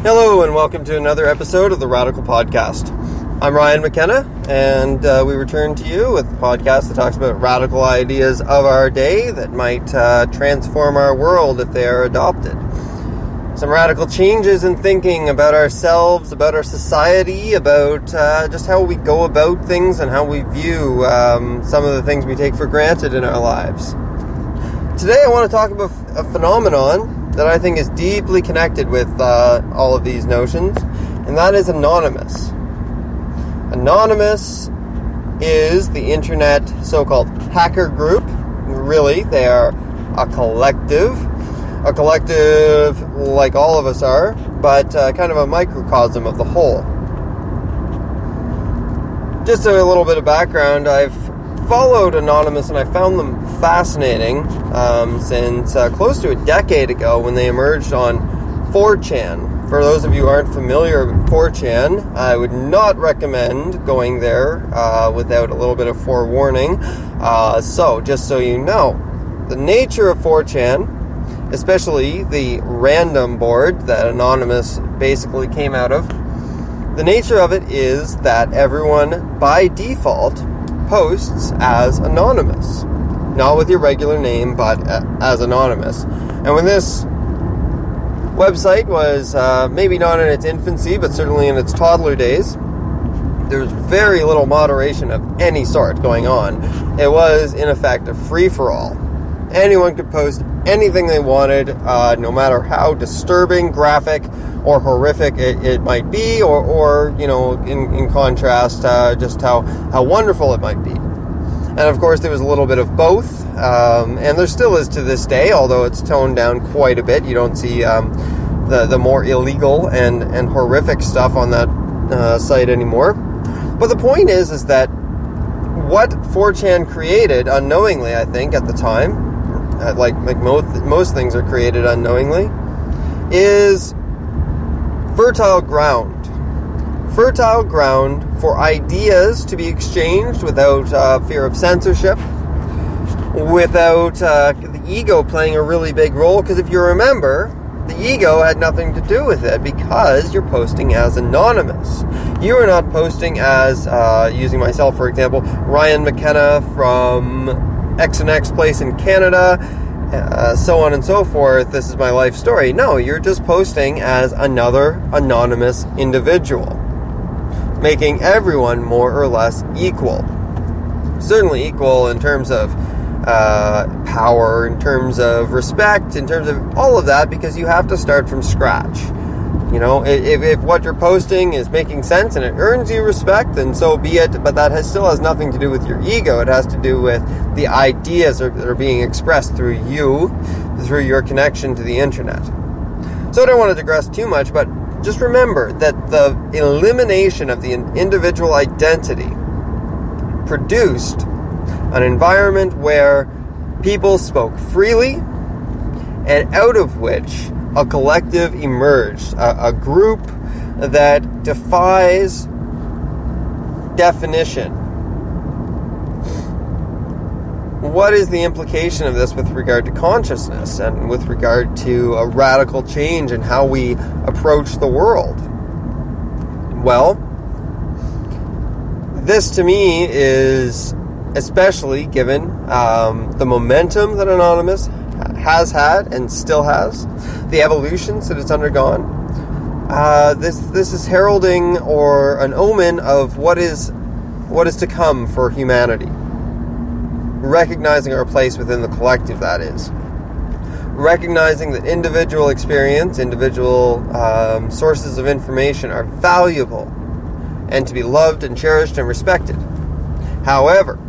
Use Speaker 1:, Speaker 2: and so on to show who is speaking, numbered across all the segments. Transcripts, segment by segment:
Speaker 1: Hello and welcome to another episode of the Radical Podcast. I'm Ryan McKenna, and we return to you with a podcast that talks about radical ideas of our day that might transform our world if they are adopted. Some radical changes in thinking about ourselves, about our society, about just how we go about things and how we view some of the things we take for granted in our lives. Today I want to talk about a phenomenon that I think is deeply connected with all of these notions, and that is Anonymous. Anonymous is the internet so-called hacker group. Really, they are a collective like all of us are, but kind of a microcosm of the whole. Just a little bit of background, I've followed Anonymous and I found them fascinating since close to a decade ago when they emerged on 4chan. For those of you who aren't familiar with 4chan, I would not recommend going there without a little bit of forewarning. So, just so you know, the nature of 4chan, especially the random board that Anonymous basically came out of, the nature of it is that everyone, by default, posts as anonymous. Not with your regular name, but as anonymous. And when this website was maybe not in its infancy, but certainly in its toddler days, there was very little moderation of any sort going on. It was, in effect, a free-for-all. Anyone could post anything they wanted, no matter how disturbing, graphic, or horrific it might be, or you know, in contrast, just how wonderful it might be. And of course, there was a little bit of both, and there still is to this day, although it's toned down quite a bit. You don't see the more illegal and horrific stuff on that site anymore. But the point is that what 4chan created unknowingly, I think, at the time, like most things are created unknowingly, is fertile ground for ideas to be exchanged without fear of censorship, without the ego playing a really big role. Because if you remember, the ego had nothing to do with it because you're posting as anonymous. You are not posting as, using myself for example, Ryan McKenna from X and X place in Canada, so on and so forth. This is my life story. No, you're just posting as another anonymous individual, making everyone more or less equal. Certainly equal in terms of power, in terms of respect, in terms of all of that, because you have to start from scratch. You know, if what you're posting is making sense and it earns you respect, then so be it, but that still has nothing to do with your ego. It has to do with the ideas that are being expressed through you, through your connection to the internet. So I don't want to digress too much, but just remember that the elimination of the individual identity produced an environment where people spoke freely, and out of which a collective emerged, a group that defies definition. What is the implication of this with regard to consciousness and with regard to a radical change in how we approach the world? Well, this to me is especially given the momentum that Anonymous has had and still has, the evolutions that it's undergone. This is heralding or an omen of what is to come for humanity. Recognizing our place within the collective, that is. Recognizing that individual experience, individual sources of information are valuable and to be loved and cherished and respected. However,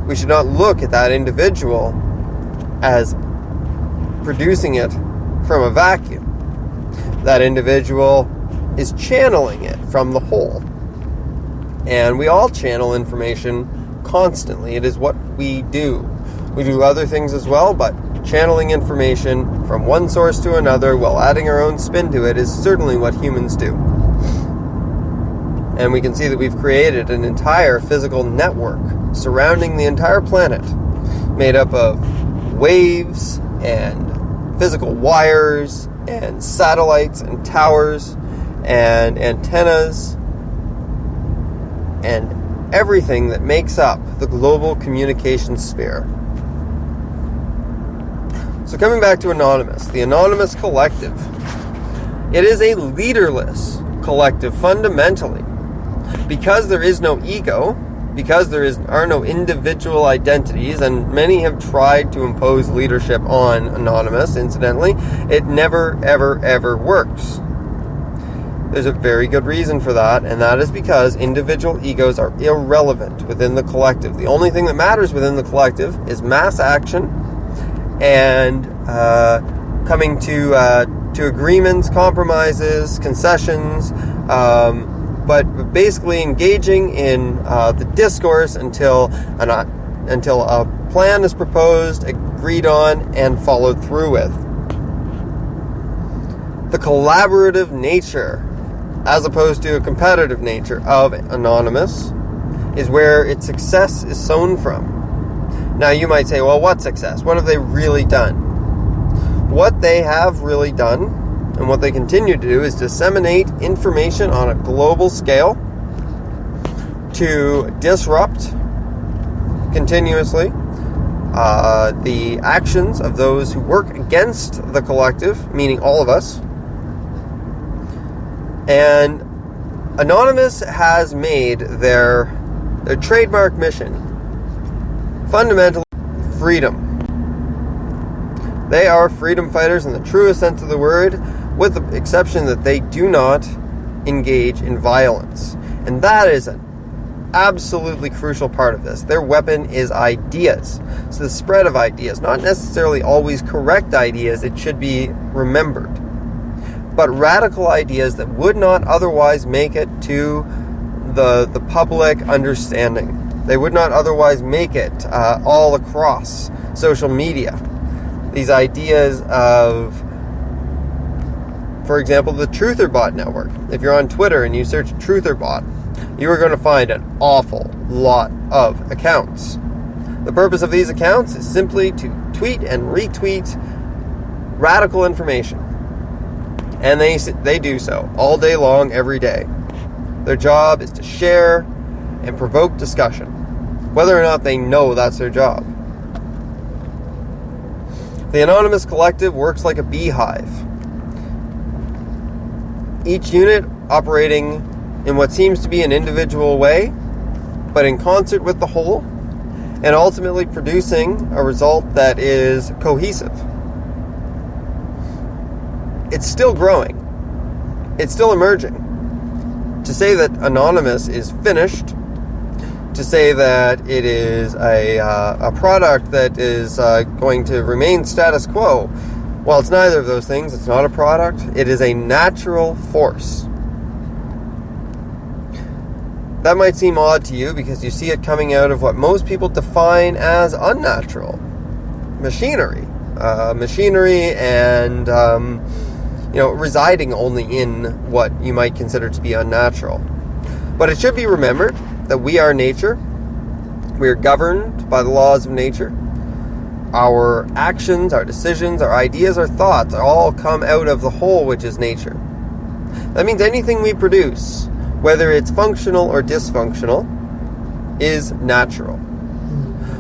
Speaker 1: we should not look at that individual as producing it from a vacuum. That individual is channeling it from the whole. And we all channel information constantly. It is what we do. We do other things as well, but channeling information from one source to another while adding our own spin to it is certainly what humans do. And we can see that we've created an entire physical network surrounding the entire planet, made up of waves and physical wires and satellites and towers and antennas and everything that makes up the global communication sphere. So coming back to Anonymous, the Anonymous Collective, it is a leaderless collective fundamentally. Because there is no ego, because there are no individual identities, and many have tried to impose leadership on Anonymous, incidentally, it never, ever, ever works. There's a very good reason for that, and that is because individual egos are irrelevant within the collective. The only thing that matters within the collective is mass action and coming to agreements, compromises, concessions, but basically engaging in the discourse until a plan is proposed, agreed on, and followed through with. The collaborative nature, as opposed to a competitive nature of Anonymous, is where its success is sown from. Now you might say, well, what success? What have they really done? What they have really done, and what they continue to do, is disseminate information on a global scale to disrupt continuously the actions of those who work against the collective, meaning all of us. And Anonymous has made their trademark mission fundamentally freedom. They are freedom fighters in the truest sense of the word, with the exception that they do not engage in violence. And that is an absolutely crucial part of this. Their weapon is ideas. So the spread of ideas, not necessarily always correct ideas, it should be remembered, but radical ideas that would not otherwise make it to the public understanding. They would not otherwise make it all across social media. These ideas of, for example, the TrutherBot network. If you're on Twitter and you search TrutherBot, you are going to find an awful lot of accounts. The purpose of these accounts is simply to tweet and retweet radical information. And they do so all day long, every day. Their job is to share and provoke discussion, whether or not they know that's their job. The Anonymous Collective works like a beehive. Each unit operating in what seems to be an individual way, but in concert with the whole, and ultimately producing a result that is cohesive. It's still growing. It's still emerging. To say that Anonymous is finished, to say that it is a product that is going to remain status quo, well, it's neither of those things. It's not a product. It is a natural force. That might seem odd to you because you see it coming out of what most people define as unnatural machinery. Machinery and residing only in what you might consider to be unnatural. But it should be remembered that we are nature. We are governed by the laws of nature. Our actions, our decisions, our ideas, our thoughts all come out of the whole, which is nature. That means anything we produce, whether it's functional or dysfunctional, is natural.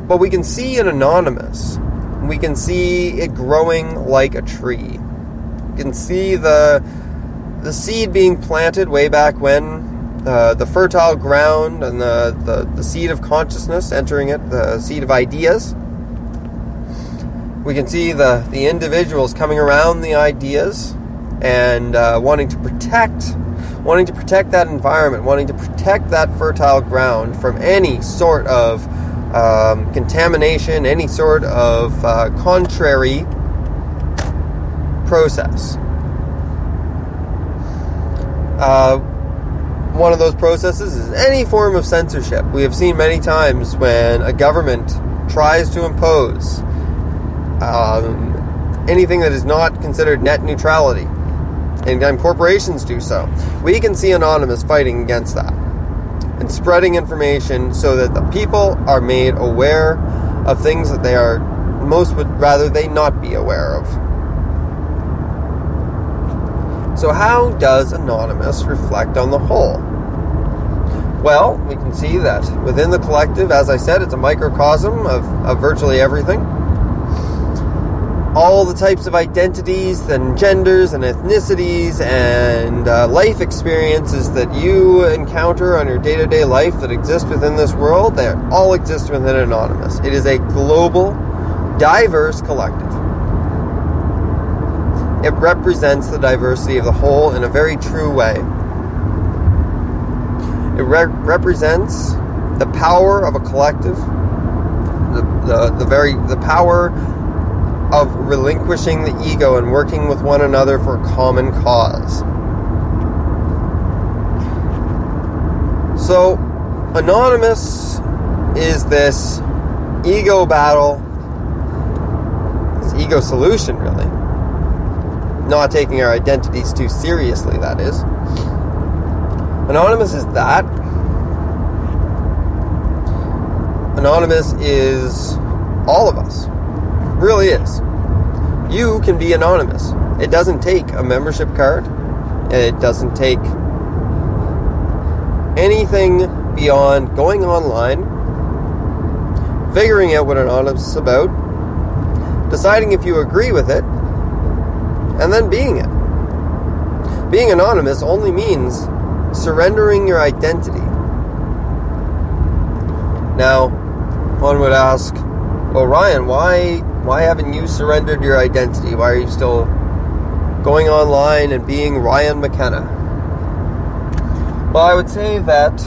Speaker 1: But we can see in Anonymous, we can see it growing like a tree. You can see the seed being planted way back when, the fertile ground and the seed of consciousness entering it, the seed of ideas. We can see the individuals coming around the ideas and wanting to protect that environment, wanting to protect that fertile ground from any sort of contamination, any sort of contrary process. One of those processes is any form of censorship. We have seen many times when a government tries to impose anything that is not considered net neutrality, and corporations do so. We can see Anonymous fighting against that and spreading information so that the people are made aware of things that most would rather they not be aware of. So how does Anonymous reflect on the whole? Well, we can see that within the collective, as I said, it's a microcosm of virtually everything. All the types of identities and genders and ethnicities and life experiences that you encounter on your day-to-day life that exist within this world, they all exist within Anonymous. It is a global, diverse collective. It represents the diversity of the whole in a very true way. It represents the power of a collective, the power of relinquishing the ego and working with one another for a common cause. So, Anonymous is this ego battle, this ego solution, really. Not taking our identities too seriously, that is. Anonymous is that. Anonymous is all of us. It really is. You can be anonymous. It doesn't take a membership card. It doesn't take anything beyond going online, figuring out what Anonymous is about, deciding if you agree with it, and then being it. Being anonymous only means surrendering your identity. Now, one would ask, well, Ryan, why haven't you surrendered your identity? Why are you still going online and being Ryan McKenna? Well, I would say that,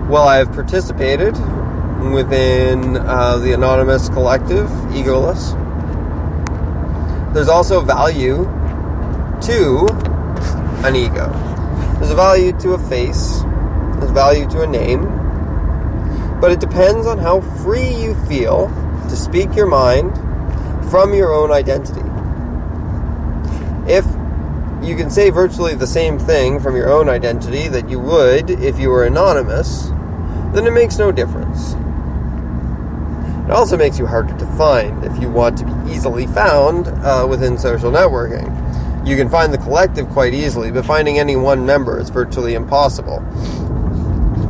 Speaker 1: well, I've participated within the Anonymous Collective, Egoless. There's also value to an ego. There's a value to a face. There's value to a name. But it depends on how free you feel to speak your mind from your own identity. If you can say virtually the same thing from your own identity that you would if you were anonymous, then it makes no difference. It also makes you harder to find if you want to be easily found within social networking. You can find the collective quite easily, but finding any one member is virtually impossible.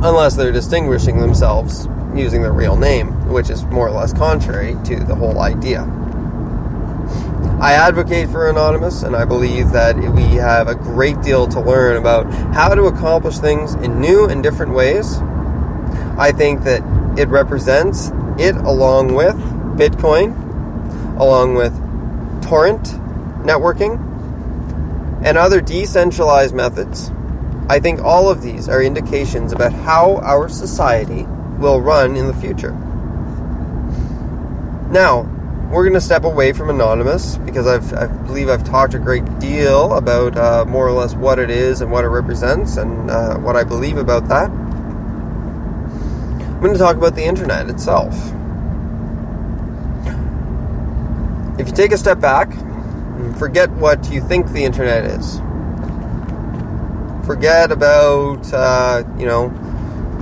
Speaker 1: Unless they're distinguishing themselves using their real name, which is more or less contrary to the whole idea. I advocate for Anonymous, and I believe that we have a great deal to learn about how to accomplish things in new and different ways. I think that it represents it along with Bitcoin, along with torrent networking, and other decentralized methods. I think all of these are indications about how our society will run in the future. Now, we're going to step away from Anonymous because I believe I've talked a great deal about more or less what it is and what it represents and what I believe about that. I'm going to talk about the internet itself. If you take a step back, forget what you think the internet is. Forget about,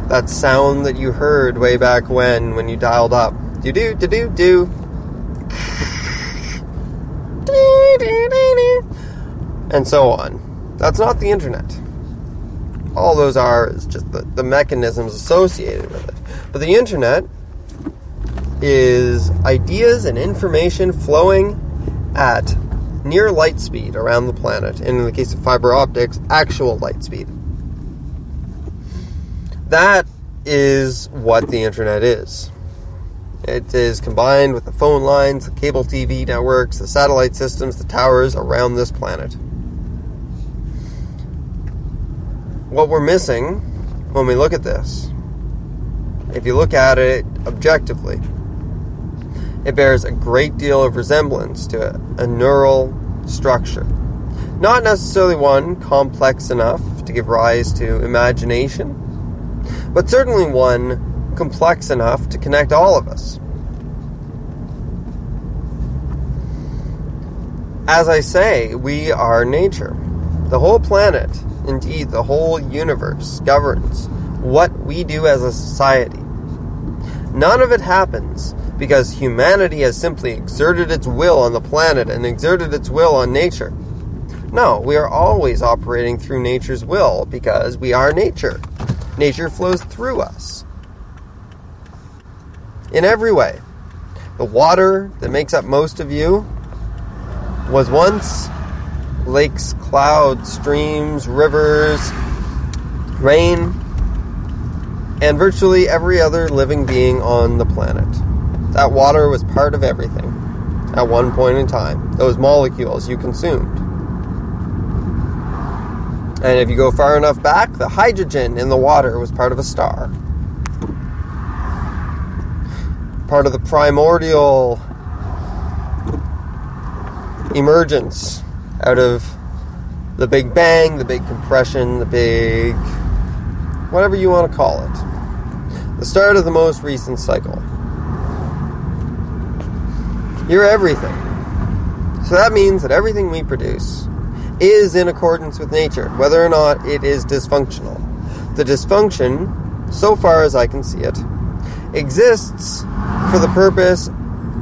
Speaker 1: that sound that you heard way back when you dialed up. Do-do-do-do-do. And so on. That's not the internet. All those are is just the mechanisms associated with it. But the internet is ideas and information flowing at near light speed around the planet. And in the case of fiber optics, actual light speed. That is what the internet is. It is combined with the phone lines, the cable TV networks, the satellite systems, the towers around this planet. What we're missing when we look at this, if you look at it objectively, it bears a great deal of resemblance to a neural structure. Not necessarily one complex enough to give rise to imagination, but certainly one complex enough to connect all of us. As I say, we are nature. The whole planet, indeed the whole universe, governs what we do as a society. None of it happens because humanity has simply exerted its will on the planet and exerted its will on nature. No, we are always operating through nature's will because we are nature. Nature flows through us in every way. The water that makes up most of you was once lakes, clouds, streams, rivers, rain, and virtually every other living being on the planet. That water was part of everything at one point in time. Those molecules you consumed. And if you go far enough back, the hydrogen in the water was part of a star. Part of the primordial emergence out of the Big Bang, the Big Compression, the Big... whatever you want to call it. The start of the most recent cycle. You're everything. So that means that everything we produce is in accordance with nature, whether or not it is dysfunctional. The dysfunction, so far as I can see it, exists for the purpose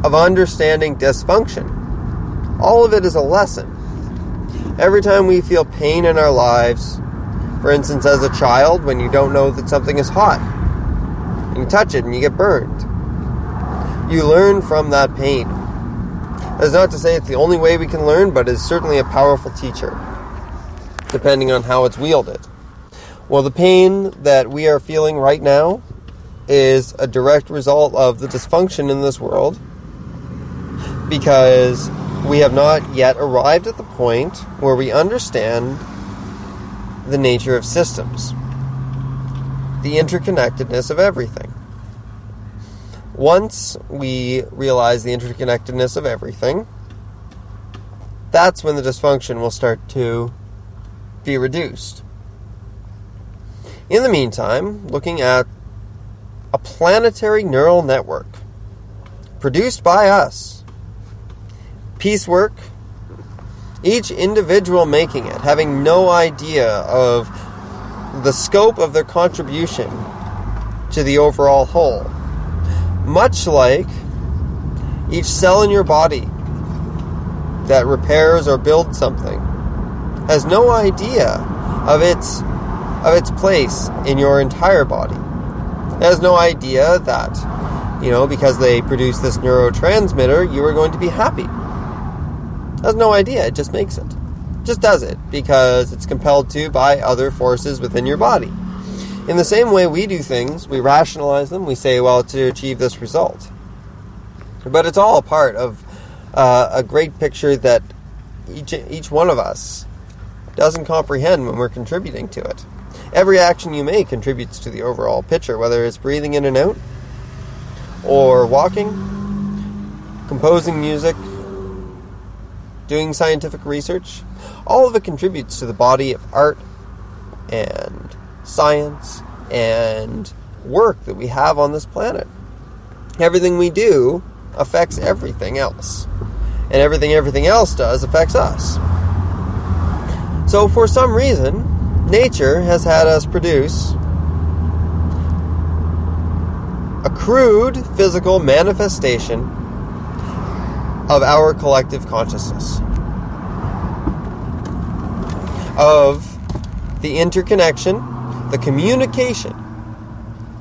Speaker 1: of understanding dysfunction. All of it is a lesson. Every time we feel pain in our lives, for instance, as a child, when you don't know that something is hot, and you touch it and you get burned, you learn from that pain. That's not to say it's the only way we can learn, but it's certainly a powerful teacher, depending on how it's wielded. Well, the pain that we are feeling right now is a direct result of the dysfunction in this world, because we have not yet arrived at the point where we understand the nature of systems, the interconnectedness of everything. Once we realize the interconnectedness of everything, that's when the dysfunction will start to be reduced. In the meantime, looking at a planetary neural network produced by us, piecework, each individual making it, having no idea of the scope of their contribution to the overall whole. Much like each cell in your body that repairs or builds something has no idea of its place in your entire body. It has no idea that, because they produce this neurotransmitter, you are going to be happy. It has no idea. It just makes it. It just does it because it's compelled to by other forces within your body. In the same way we do things, we rationalize them, we say, well, to achieve this result. But it's all a part of a great picture that each one of us doesn't comprehend when we're contributing to it. Every action you make contributes to the overall picture, whether it's breathing in and out, or walking, composing music, doing scientific research. All of it contributes to the body of art and science and work that we have on this planet. Everything we do affects everything else. And everything else does affects us. So for some reason, nature has had us produce a crude physical manifestation of our collective consciousness, of the interconnection, the communication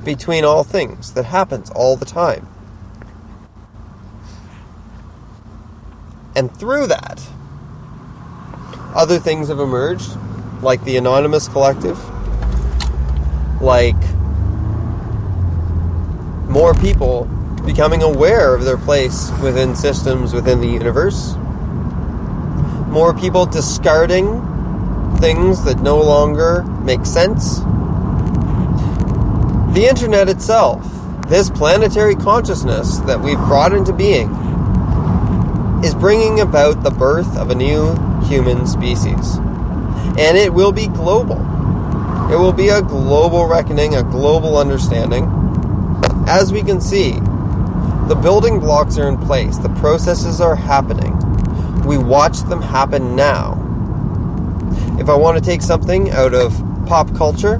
Speaker 1: between all things that happens all the time. And through that, other things have emerged, like the Anonymous Collective, like more people becoming aware of their place within systems within the universe, more people discarding things that no longer make sense. The internet itself, this planetary consciousness that we've brought into being, is bringing about the birth of a new human species. And it will be global. It will be a global reckoning, a global understanding. As we can see, the building blocks are in place. The processes are happening. We watch them happen now. If I want to take something out of pop culture,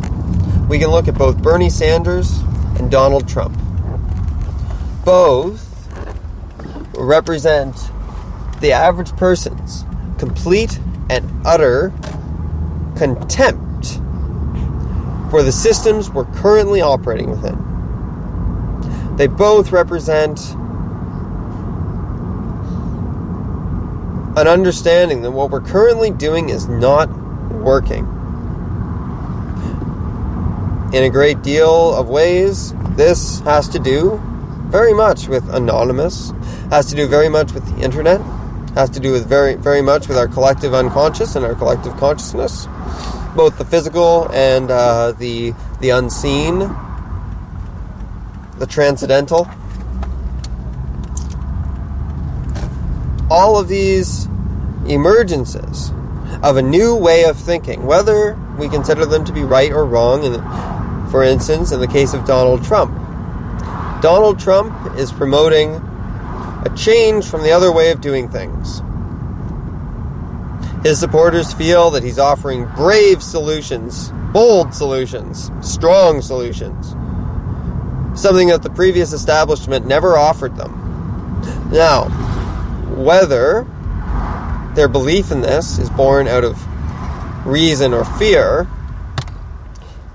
Speaker 1: we can look at both Bernie Sanders and Donald Trump. Both represent the average person's complete and utter contempt for the systems we're currently operating within. They both represent an understanding that what we're currently doing is not working. In a great deal of ways, this has to do very much with Anonymous, has to do very much with the internet, has to do with very much with our collective unconscious and our collective consciousness, both the physical and the unseen, the transcendental. All of these emergences of a new way of thinking, whether we consider them to be right or wrong. For instance, in the case of Donald Trump is promoting a change from the other way of doing things. His supporters feel that he's offering brave solutions, bold solutions, strong solutions, something that the previous establishment never offered them. Now, whether their belief in this is born out of reason or fear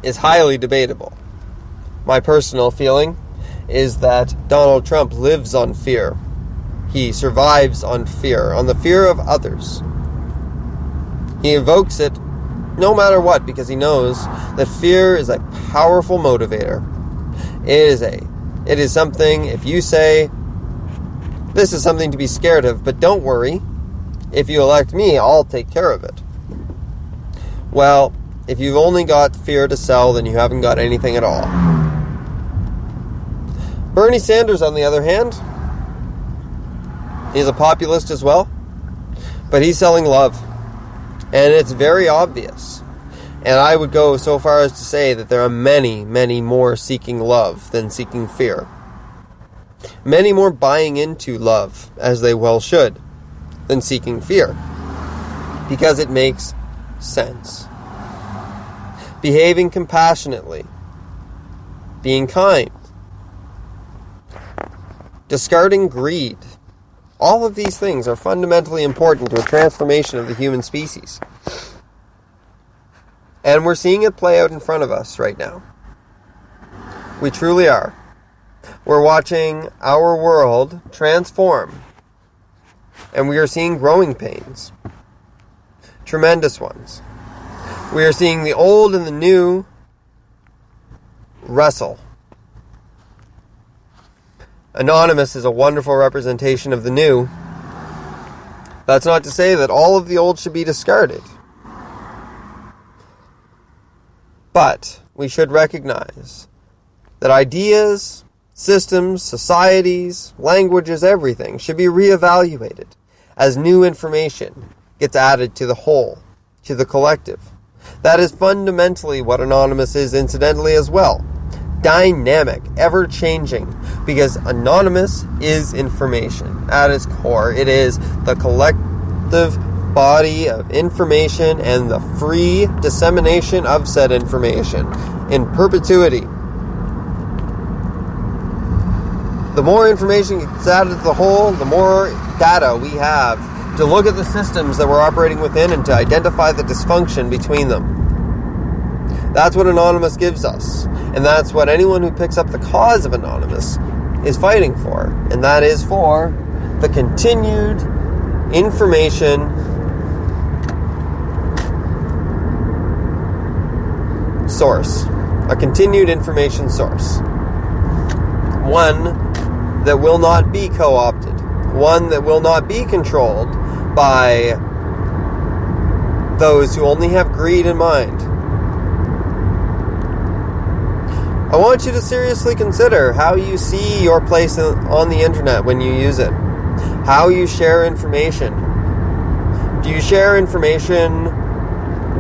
Speaker 1: is highly debatable. My personal feeling is that Donald Trump lives on fear. He survives on fear, on the fear of others. He invokes it no matter what, because he knows that fear is a powerful motivator. It is something, if you say, this is something to be scared of, but don't worry, if you elect me, I'll take care of it. Well, if you've only got fear to sell, then you haven't got anything at all. Bernie Sanders, on the other hand, he's a populist as well, but he's selling love. And it's very obvious. And I would go so far as to say that there are many, many more seeking love than seeking fear. Many more buying into love, as they well should, than seeking fear. Because it makes sense. Behaving compassionately. Being kind. Discarding greed. All of these things are fundamentally important to a transformation of the human species. And we're seeing it play out in front of us right now. We truly are. We're watching our world transform. And we are seeing growing pains. Tremendous ones. We are seeing the old and the new wrestle. Anonymous is a wonderful representation of the new. That's not to say that all of the old should be discarded. But we should recognize that ideas, systems, societies, languages, everything should be reevaluated as new information gets added to the whole, to the collective. That is fundamentally what Anonymous is, incidentally, as well. Dynamic, ever-changing, because Anonymous is information at its core. It is the collective body of information and the free dissemination of said information in perpetuity. The more information gets added to the whole, the more data we have to look at the systems that we're operating within and to identify the dysfunction between them. That's what Anonymous gives us. And that's what anyone who picks up the cause of Anonymous is fighting for. And that is for the continued information source. A continued information source. One that will not be co-opted. One that will not be controlled by those who only have greed in mind. I want you to seriously consider how you see your place on the internet when you use it. How you share information. Do you share information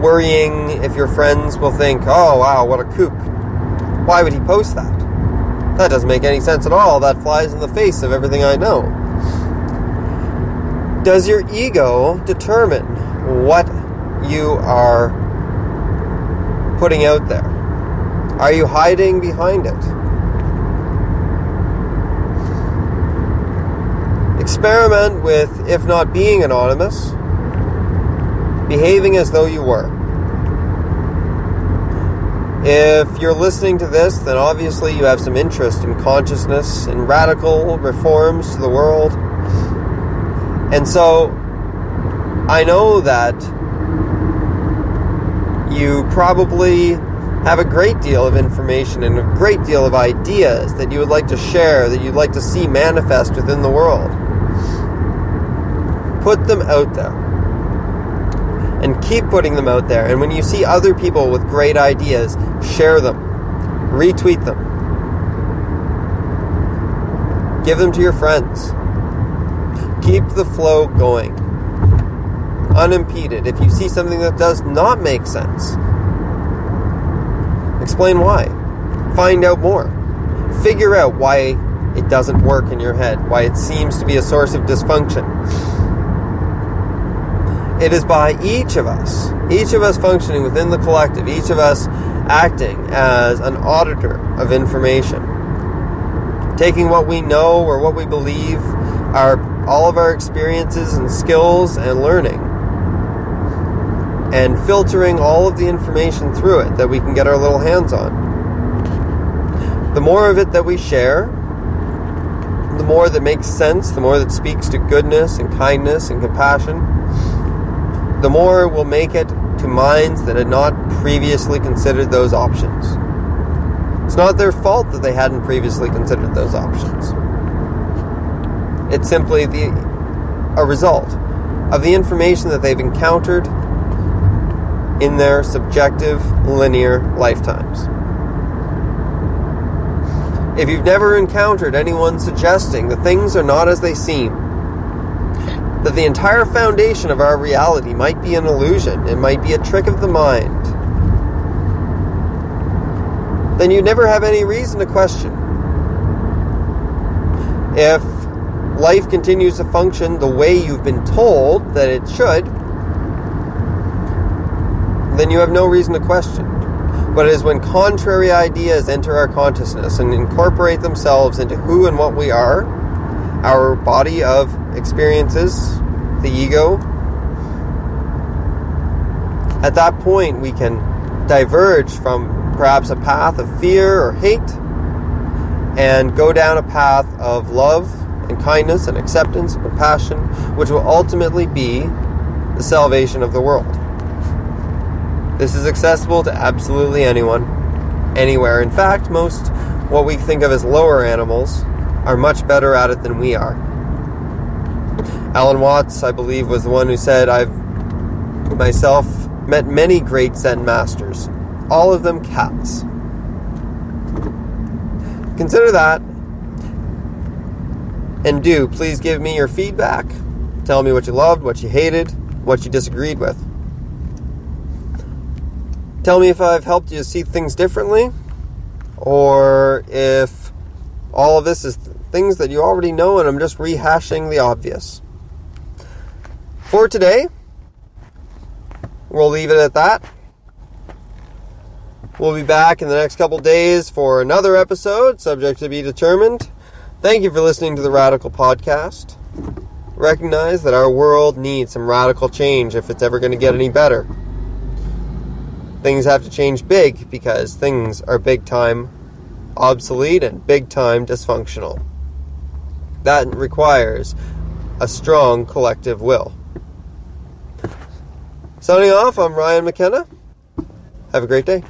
Speaker 1: worrying if your friends will think, oh wow, what a kook. Why would he post that? That doesn't make any sense at all. That flies in the face of everything I know. Does your ego determine what you are putting out there? Are you hiding behind it? Experiment with, if not being anonymous, behaving as though you were. If you're listening to this, then obviously you have some interest in consciousness and radical reforms to the world. And so, I know that you probably have a great deal of information and a great deal of ideas that you would like to share, that you'd like to see manifest within the world. Put them out there. And keep putting them out there. And when you see other people with great ideas, share them. Retweet them. Give them to your friends. Keep the flow going. Unimpeded. If you see something that does not make sense, explain why. Find out more. Figure out why it doesn't work in your head, why it seems to be a source of dysfunction. It is by each of us functioning within the collective, each of us acting as an auditor of information, taking what we know or what we believe are all of our experiences and skills and learning, and filtering all of the information through it that we can get our little hands on. The more of it that we share, the more that makes sense, the more that speaks to goodness and kindness and compassion, the more it will make it to minds that had not previously considered those options. It's not their fault that they hadn't previously considered those options. It's simply a result of the information that they've encountered in their subjective, linear lifetimes. If you've never encountered anyone suggesting that things are not as they seem, that the entire foundation of our reality might be an illusion, it might be a trick of the mind, then you never have any reason to question. If life continues to function the way you've been told that it should, then you have no reason to question. But it is when contrary ideas enter our consciousness and incorporate themselves into who and what we are, our body of experiences, the ego, at that point we can diverge from perhaps a path of fear or hate and go down a path of love and kindness and acceptance and compassion, which will ultimately be the salvation of the world. This is accessible to absolutely anyone, anywhere. In fact, most what we think of as lower animals are much better at it than we are. Alan Watts, I believe, was the one who said, I've myself met many great Zen masters, all of them cats. Consider that, and please give me your feedback. Tell me what you loved, what you hated, what you disagreed with. Tell me if I've helped you see things differently, or if all of this is things that you already know and I'm just rehashing the obvious. For today, we'll leave it at that. We'll be back in the next couple days for another episode, subject to be determined. Thank you for listening to the Radical Podcast. Recognize that our world needs some radical change if it's ever going to get any better. Things have to change big because things are big time obsolete and big time dysfunctional. That requires a strong collective will. Signing off, I'm Ryan McKenna. Have a great day.